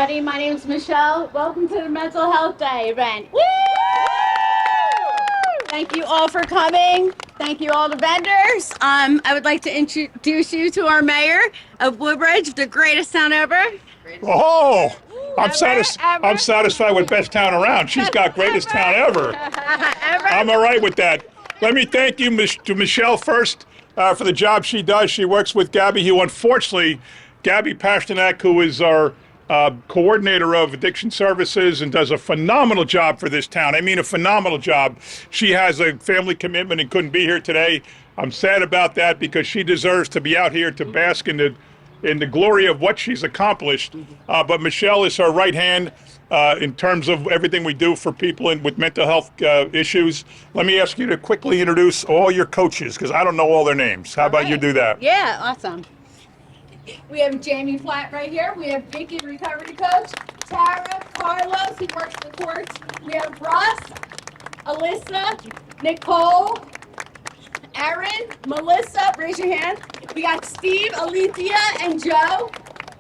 everybody. My name is Michelle. Welcome to the Mental Health Day event. Woo! Thank you all for coming. Thank you all the vendors. I would like to introduce you to our mayor of Woodbridge, the greatest town ever. Oh, I'm Ever. satisfied with best town around. She's got greatest town ever. I'm all right with that. Let me thank you to Michelle first for the job she does. She works with Gabby, who unfortunately, Gabby Pasternak, who is our coordinator of addiction services and does a phenomenal job for this town. I mean, a phenomenal job. She has a family commitment and couldn't be here today. I'm sad about that because she deserves to be out here to bask in the glory of what she's accomplished. But Michelle is her right hand in terms of everything we do for people with mental health issues. Let me ask you to quickly introduce all your coaches because I don't know all their names. How about you do that? Yeah, awesome. We have Jamie Flat right here. We have Vicky, recovery coach. Tara, Carlos, who works the courts. We have Russ, Alyssa, Nicole, Erin, Melissa, raise your hand. We got Steve, Alethea, and Joe.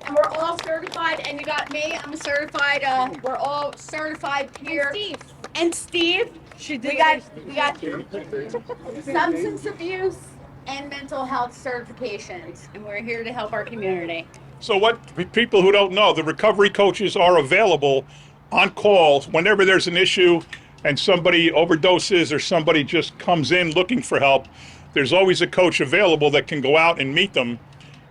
And we're all certified. And you got me, I'm certified. We're all certified here. And Steve. We got substance abuse and mental health certifications, and we're here to help our community. So what people who don't know, the recovery coaches are available on call whenever there's an issue and somebody overdoses or somebody just comes in looking for help. There's always a coach available that can go out and meet them.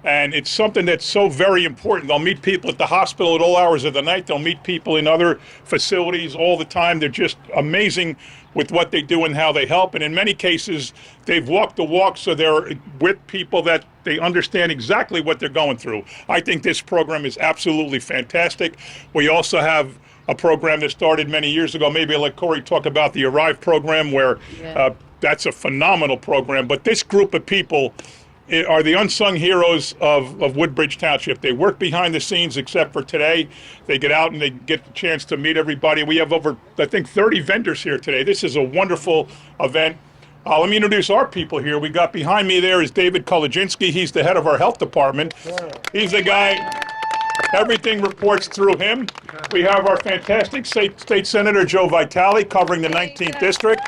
And it's something that's so very important. They'll meet people at the hospital at all hours of the night. They'll meet people in other facilities all the time. They're just amazing with what they do and how they help. And in many cases, they've walked the walk, so they're with people that they understand exactly what they're going through. I think this program is absolutely fantastic. We also have a program that started many years ago. Maybe I'll let Corey talk about the Arrive program, where that's a phenomenal program. But this group of people are the unsung heroes of Woodbridge Township. They work behind the scenes except for today. They get out and they get the chance to meet everybody. We have over, I think, 30 vendors here today. This is a wonderful event. Let me introduce our people here. We got behind me there is David Kolodziński. He's the head of our health department. He's the guy, everything reports through him. We have our fantastic State Senator Joe Vitale covering the 19th District.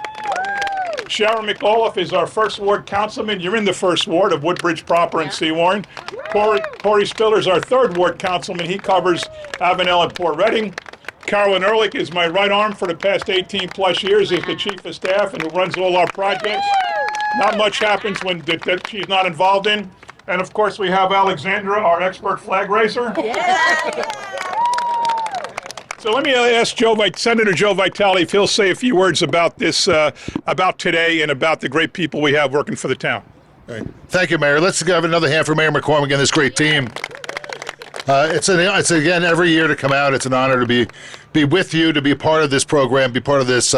Sharon McAuliffe is our first ward councilman. You're in the first ward of Woodbridge proper and Seawarren. Corey Spiller is our third ward councilman. He covers Avenel and Port Reading. Carolyn Ehrlich is my right arm for the past 18 plus years. He's the chief of staff and who runs all our projects. Not much happens when that she's not involved in. And of course we have Alexandra, our expert flag raiser. So let me ask Senator Joe Vitale if he'll say a few words about this, about today and about the great people we have working for the town. All right. Thank you, Mayor. Let's give another hand for Mayor McCormick and this great team. It's again every year to come out. It's an honor to be with you, to be part of this program, be part of this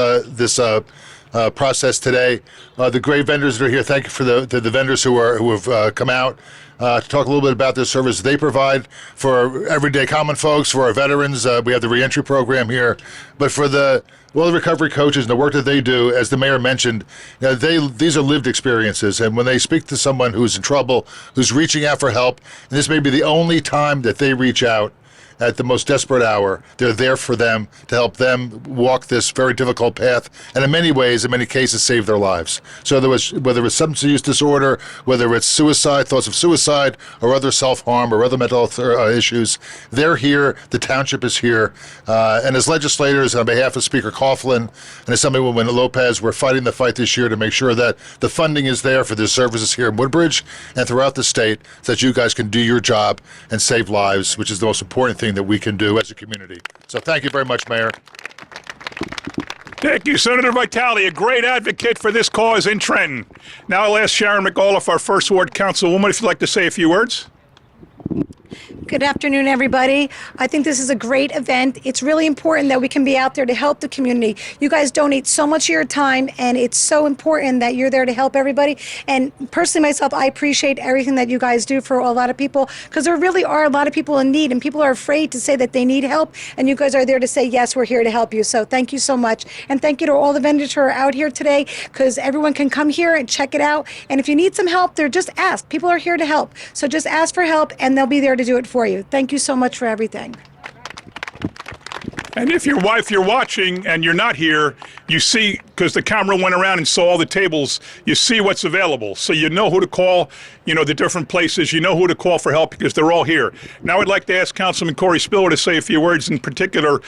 process today. The great vendors that are here. Thank you for the vendors who have come out to talk a little bit about the service they provide for everyday common folks, for our veterans. We have the reentry program here, but for the recovery coaches and the work that they do, as the mayor mentioned, these are lived experiences. And when they speak to someone who's in trouble, who's reaching out for help, and this may be the only time that they reach out at the most desperate hour, they're there for them to help them walk this very difficult path, and in many ways, in many cases, save their lives. So whether it's substance use disorder, whether it's suicide, thoughts of suicide, or other self-harm or other mental health issues, they're here. The township is here. And as legislators, on behalf of Speaker Coughlin and Assemblywoman Lopez, we're fighting the fight this year to make sure that the funding is there for the services here in Woodbridge and throughout the state so that you guys can do your job and save lives, which is the most important thing that we can do as a community. So thank you very much, Mayor. Thank you, Senator Vitale, a great advocate for this cause in Trenton. Now I'll ask Sharon McAuliffe, our first ward councilwoman, if you'd like to say a few words. Good afternoon, everybody. I think this is a great event. It's really important that we can be out there to help the community. You guys donate so much of your time, and it's so important that you're there to help everybody. And personally, myself, I appreciate everything that you guys do for a lot of people, because there really are a lot of people in need, and people are afraid to say that they need help, and you guys are there to say, yes, we're here to help you. So thank you so much. And thank you to all the vendors who are out here today, because everyone can come here and check it out. And if you need some help, just ask. People are here to help. So just ask for help, and they'll be there to do it for you. Thank you so much for everything. And if you're watching and you're not here, you see, because the camera went around and saw all the tables, you see what's available. So you know who to call, you know, the different places, you know who to call for help because they're all here. Now I'd like to ask Councilman Corey Spiller to say a few words. In particular,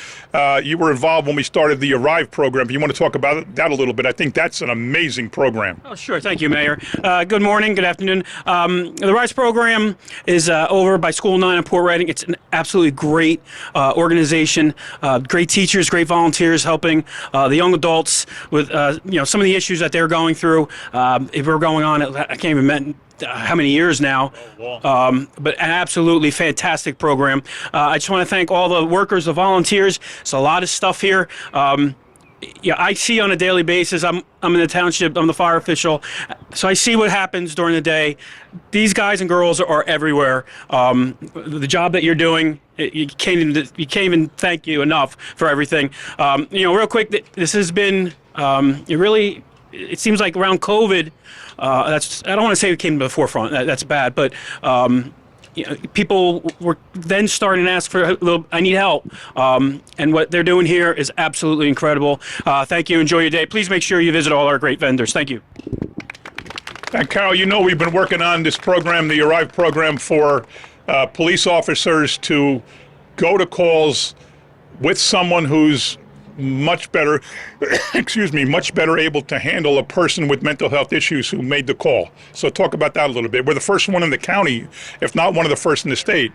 you were involved when we started the Arrive program. If you want to talk about that a little bit, I think that's an amazing program. Oh, sure. Thank you, Mayor. Good morning. Good afternoon. The Rise program is over by School 9 in Port Reading. It's an absolutely great organization. Great teachers, great volunteers helping the young adults with some of the issues that they're going through. If we're going on, I can't even remember how many years now, but an absolutely fantastic program. I just want to thank all the workers, the volunteers. It's a lot of stuff here. I see on a daily basis. I'm in the township. I'm the fire official, so I see what happens during the day. These guys and girls are everywhere. The job that you're doing, you can't even thank you enough for everything. Real quick, this has been it seems like around COVID. I don't want to say it came to the forefront. That's bad, but. People were then starting to ask for a little, I need help. And what they're doing here is absolutely incredible. Thank you. Enjoy your day. Please make sure you visit all our great vendors. Thank you. And Carol, you know we've been working on this program, the Arrive program, for police officers to go to calls with someone who's much better, much better able to handle a person with mental health issues who made the call. So talk about that a little bit. We're the first one in the county, if not one of the first in the state.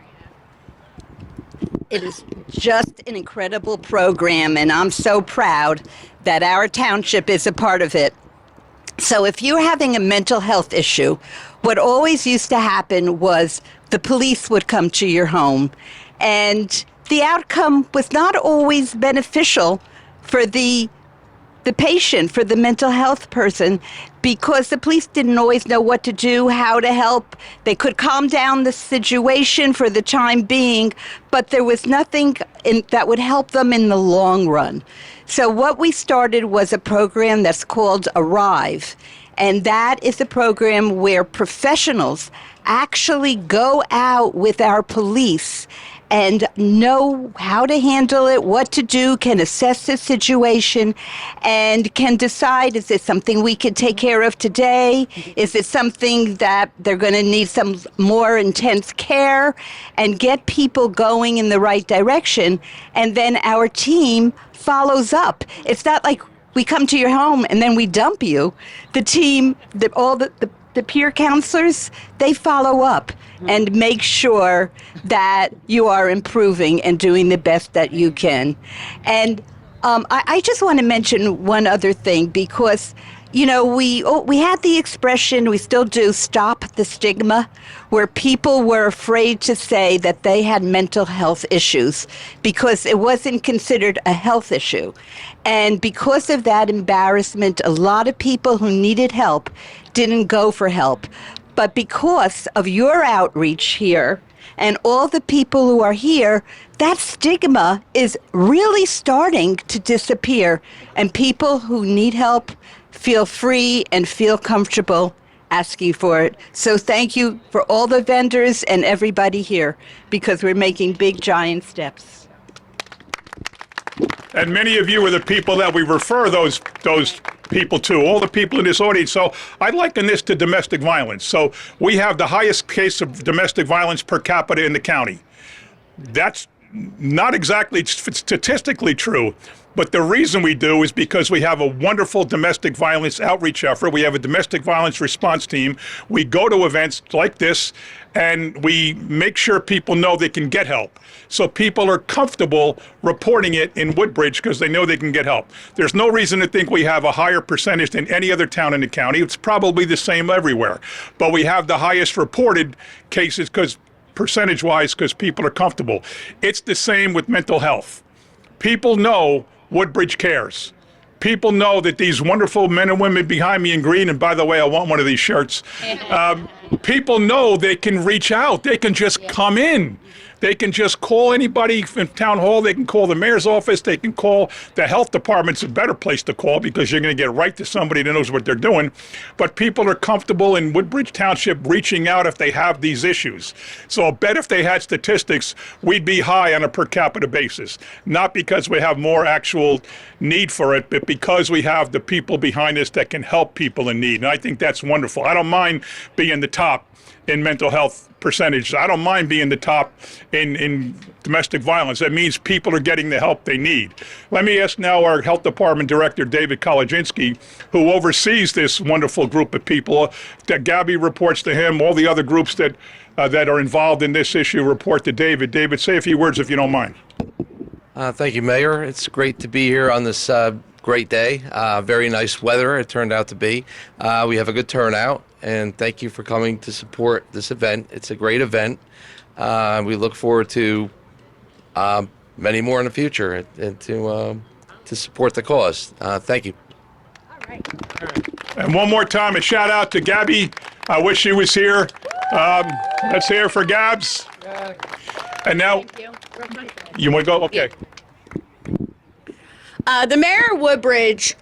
It is just an incredible program, and I'm so proud that our township is a part of it. So if you're having a mental health issue, what always used to happen was the police would come to your home, and the outcome was not always beneficial for the patient, for the mental health person, because the police didn't always know what to do, how to help. They could calm down the situation for the time being, but there was nothing that would help them in the long run. So what we started was a program that's called Arrive, and that is a program where professionals actually go out with our police and know how to handle it, what to do, can assess the situation, and can decide, is this something we can take care of today? Is it something that they're going to need some more intense care? And get people going in the right direction. And then our team follows up. It's not like we come to your home and then we dump you. The team, all the peer counselors, they follow up and make sure that you are improving and doing the best that you can. And I just want to mention one other thing, because we had the expression, we still do, stop the stigma, where people were afraid to say that they had mental health issues because it wasn't considered a health issue. And because of that embarrassment, a lot of people who needed help didn't go for help. But because of your outreach here and all the people who are here, that stigma is really starting to disappear. And people who need help feel free and feel comfortable asking for it. So thank you for all the vendors and everybody here, because we're making big, giant steps. And many of you are the people that we refer those people to, all the people in this audience. So I liken this to domestic violence. So we have the highest case of domestic violence per capita in the county. That's not exactly statistically true, but the reason we do is because we have a wonderful domestic violence outreach effort. We have a domestic violence response team. We go to events like this and we make sure people know they can get help. So people are comfortable reporting it in Woodbridge because they know they can get help. There's no reason to think we have a higher percentage than any other town in the county. It's probably the same everywhere. But we have the highest reported cases percentage-wise because people are comfortable. It's the same with mental health. People know Woodbridge cares. People know that these wonderful men and women behind me in green, and by the way, I want one of these shirts. People know they can reach out. They can just come in. They can just call anybody from town hall. They can call the mayor's office. They can call the health department's a better place to call because you're going to get right to somebody that knows what they're doing. But people are comfortable in Woodbridge Township reaching out if they have these issues. So I'll bet if they had statistics, we'd be high on a per capita basis. Not because we have more actual need for it, but because we have the people behind us that can help people in need. And I think that's wonderful. I don't mind being the top in mental health percentage. I don't mind being the top in domestic violence. That means people are getting the help they need. Let me ask now our health department director, David Kolodziński, who oversees this wonderful group of people. That Gabby reports to him. All the other groups that are involved in this issue report to David. David, say a few words if you don't mind. Thank you, Mayor. It's great to be here on this great day. Very nice weather it turned out to be. We have a good turnout, and thank you for coming to support this event. It's a great event. We look forward to many more in the future and to support the cause. Thank you. And one more time, a shout out to Gabby. I wish she was here. Let's hear for Gabs. And now, you want to go? Okay. The mayor of Woodbridge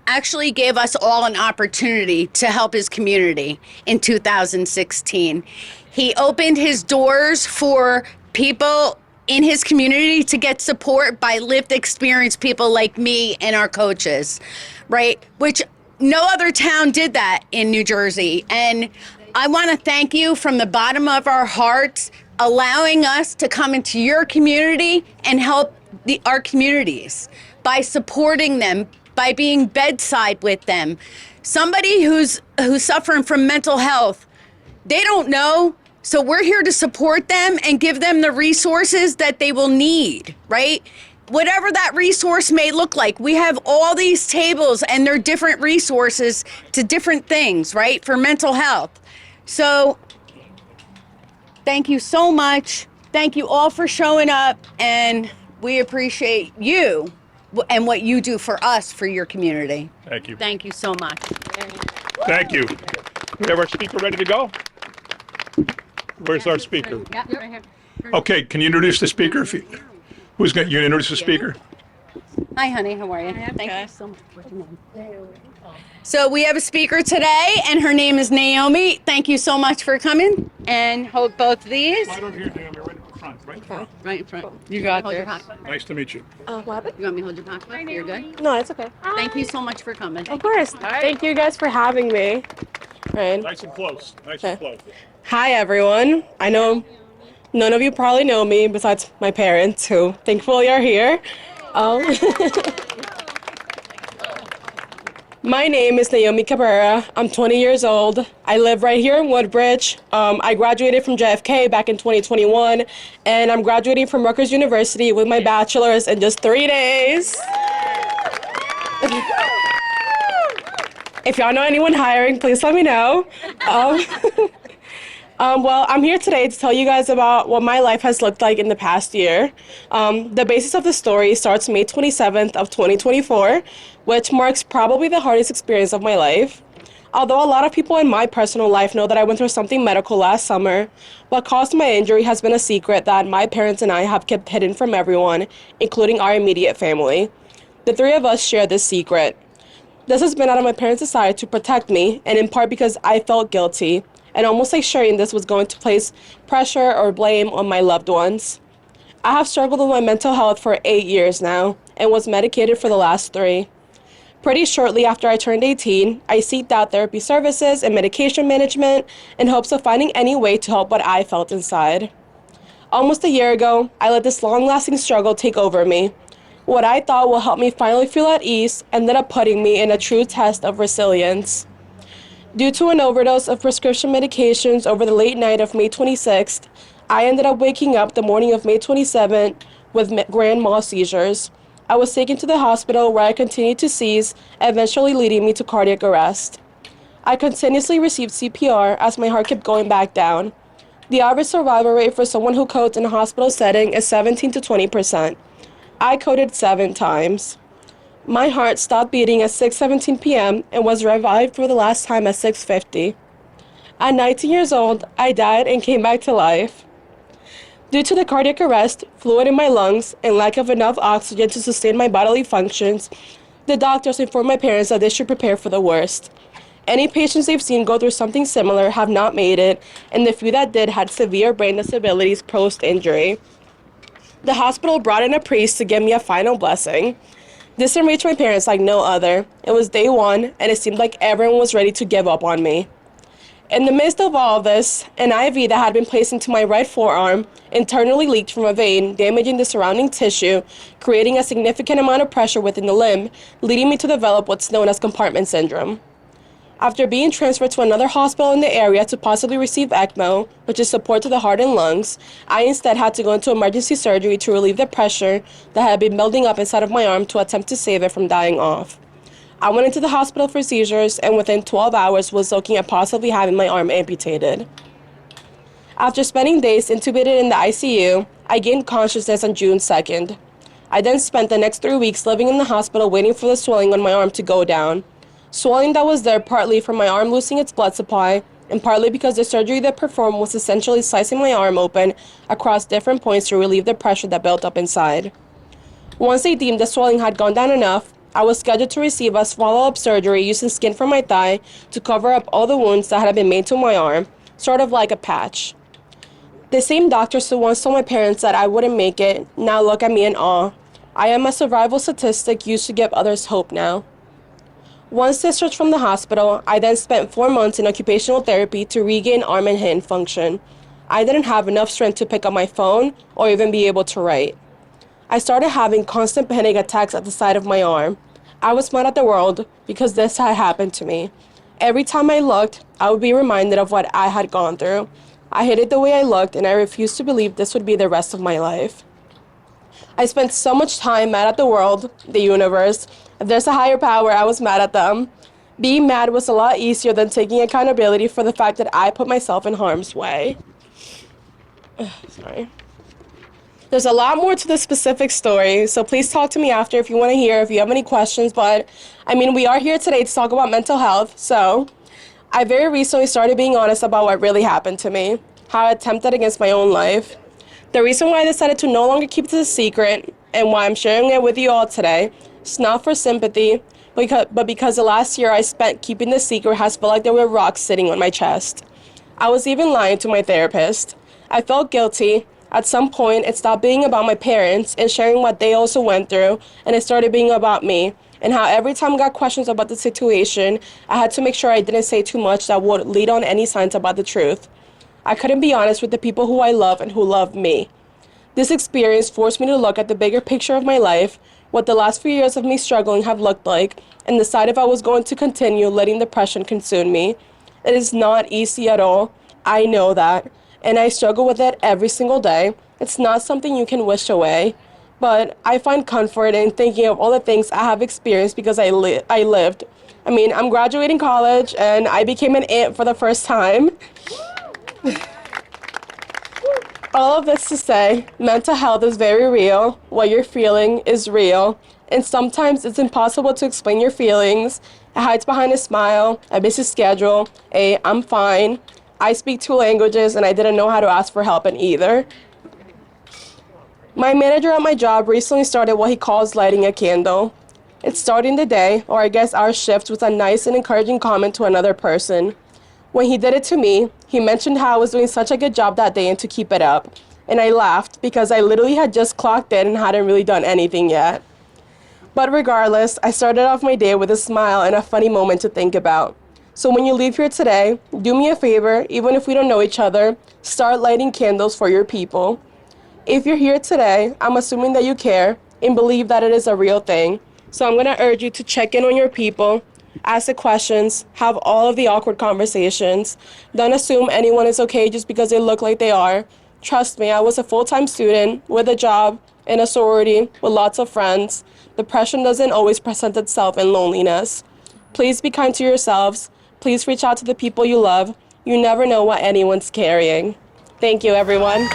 actually gave us all an opportunity to help his community in 2016. He opened his doors for people in his community to get support by lived experience people like me and our coaches, right? Which no other town did that in New Jersey. And I want to thank you from the bottom of our hearts, allowing us to come into your community and help our communities by supporting them, by being bedside with them. Somebody who's suffering from mental health, they don't know, so we're here to support them and give them the resources that they will need, right? Whatever that resource may look like. We have all these tables and they're different resources to different things, right, for mental health. So thank you so much. Thank you all for showing up, and we appreciate you and what you do for us, for your community. Thank you. Thank you so much. Thank you. We have our speaker ready to go? Where's our speaker? Yeah, right here. Okay, can you introduce the speaker? Who's going to introduce the speaker? Hi, honey. How are you? Thank you so much. What's your name? So we have a speaker today, and her name is Naomi. Thank you so much for coming. And hold both these. Right over here, Naomi, right in front, right in front. Right in front. You got Hold your this. pocketbook. Nice to meet you. What happened? You want me to hold your pocketbook? You're good? No, it's okay. Thank you so much for coming. Of course. Thank you guys for having me. Right. Nice and close. Nice and close. Hi, everyone. I know none of you probably know me besides my parents, who thankfully are here. My name is Naomi Cabrera. I'm 20 years old. I live right here in Woodbridge. I graduated from JFK back in 2021, and I'm graduating from Rutgers University with my bachelor's in just 3 days. If y'all know anyone hiring, please let me know. Well, I'm here today to tell you guys about what my life has looked like in the past year. The basis of the story starts May 27th of 2024, which marks probably the hardest experience of my life. Although a lot of people in my personal life know that I went through something medical last summer, what caused my injury has been a secret that my parents and I have kept hidden from everyone, including our immediate family. The three of us share this secret. This has been out of my parents' desire to protect me, and in part because I felt guilty, and almost like sharing this was going to place pressure or blame on my loved ones. I have struggled with my mental health for 8 years now, and was medicated for the last 3. Pretty shortly after I turned 18, I sought out therapy services and medication management in hopes of finding any way to help what I felt inside. Almost a year ago, I let this long-lasting struggle take over me. What I thought will help me finally feel at ease ended up putting me in a true test of resilience. Due to an overdose of prescription medications over the late night of May 26th, I ended up waking up the morning of May 27th with grand mal seizures. I was taken to the hospital where I continued to seize, eventually leading me to cardiac arrest. I continuously received CPR as my heart kept going back down. The average survival rate for someone who codes in a hospital setting is 17 to 20%. I coded 7 times. My heart stopped beating at 6:17 p.m. and was revived for the last time at 6:50. At 19 years old, I died and came back to life. Due to the cardiac arrest, fluid in my lungs, and lack of enough oxygen to sustain my bodily functions, the doctors informed my parents that they should prepare for the worst. Any patients they've seen go through something similar have not made it, and the few that did had severe brain disabilities post-injury. The hospital brought in a priest to give me a final blessing. This enraged my parents like no other. It was day one, and it seemed like everyone was ready to give up on me. In the midst of all of this, an IV that had been placed into my right forearm internally leaked from a vein, damaging the surrounding tissue, creating a significant amount of pressure within the limb, leading me to develop what's known as compartment syndrome. After being transferred to another hospital in the area to possibly receive ECMO, which is support to the heart and lungs, I instead had to go into emergency surgery to relieve the pressure that had been building up inside of my arm to attempt to save it from dying off. I went into the hospital for seizures and within 12 hours was looking at possibly having my arm amputated. After spending days intubated in the ICU, I gained consciousness on June 2nd. I then spent the next 3 weeks living in the hospital waiting for the swelling on my arm to go down. Swelling that was there partly from my arm losing its blood supply and partly because the surgery they performed was essentially slicing my arm open across different points to relieve the pressure that built up inside. Once they deemed the swelling had gone down enough, I was scheduled to receive a follow-up surgery using skin from my thigh to cover up all the wounds that had been made to my arm, sort of like a patch. The same doctors who once told my parents that I wouldn't make it now look at me in awe. I am a survival statistic used to give others hope now. Once discharged from the hospital, I then spent 4 months in occupational therapy to regain arm and hand function. I didn't have enough strength to pick up my phone or even be able to write. I started having constant panic attacks at the side of my arm. I was mad at the world because this had happened to me. Every time I looked, I would be reminded of what I had gone through. I hated the way I looked, and I refused to believe this would be the rest of my life. I spent so much time mad at the world, the universe. If there's a higher power, I was mad at them. Being mad was a lot easier than taking accountability for the fact that I put myself in harm's way. Sorry. There's a lot more to the specific story, so please talk to me after if you want to hear, if you have any questions. But, we are here today to talk about mental health, so I very recently started being honest about what really happened to me, how I attempted against my own life. The reason why I decided to no longer keep this a secret and why I'm sharing it with you all today is not for sympathy, but because the last year I spent keeping this secret has felt like there were rocks sitting on my chest. I was even lying to my therapist. I felt guilty. At some point, it stopped being about my parents and sharing what they also went through, and it started being about me, and how every time I got questions about the situation, I had to make sure I didn't say too much that would lead on any signs about the truth. I couldn't be honest with the people who I love and who love me. This experience forced me to look at the bigger picture of my life, what the last few years of me struggling have looked like, and decide if I was going to continue letting depression consume me. It is not easy at all. I know that. And I struggle with it every single day. It's not something you can wish away. But I find comfort in thinking of all the things I have experienced because I lived. I'm graduating college and I became an aunt for the first time. All of this to say, mental health is very real. What you're feeling is real. And sometimes it's impossible to explain your feelings. It hides behind a smile, a busy schedule, I'm fine. I speak 2 languages and I didn't know how to ask for help in either. My manager at my job recently started what he calls lighting a candle. It's starting the day, or I guess our shift, with a nice and encouraging comment to another person. When he did it to me, he mentioned how I was doing such a good job that day and to keep it up. And I laughed because I literally had just clocked in and hadn't really done anything yet. But regardless, I started off my day with a smile and a funny moment to think about. So when you leave here today, do me a favor, even if we don't know each other, start lighting candles for your people. If you're here today, I'm assuming that you care and believe that it is a real thing. So I'm going to urge you to check in on your people, ask the questions, have all of the awkward conversations. Don't assume anyone is okay just because they look like they are. Trust me, I was a full-time student with a job in a sorority with lots of friends. Depression doesn't always present itself in loneliness. Please be kind to yourselves. Please reach out to the people you love. You never know what anyone's carrying. Thank you, everyone.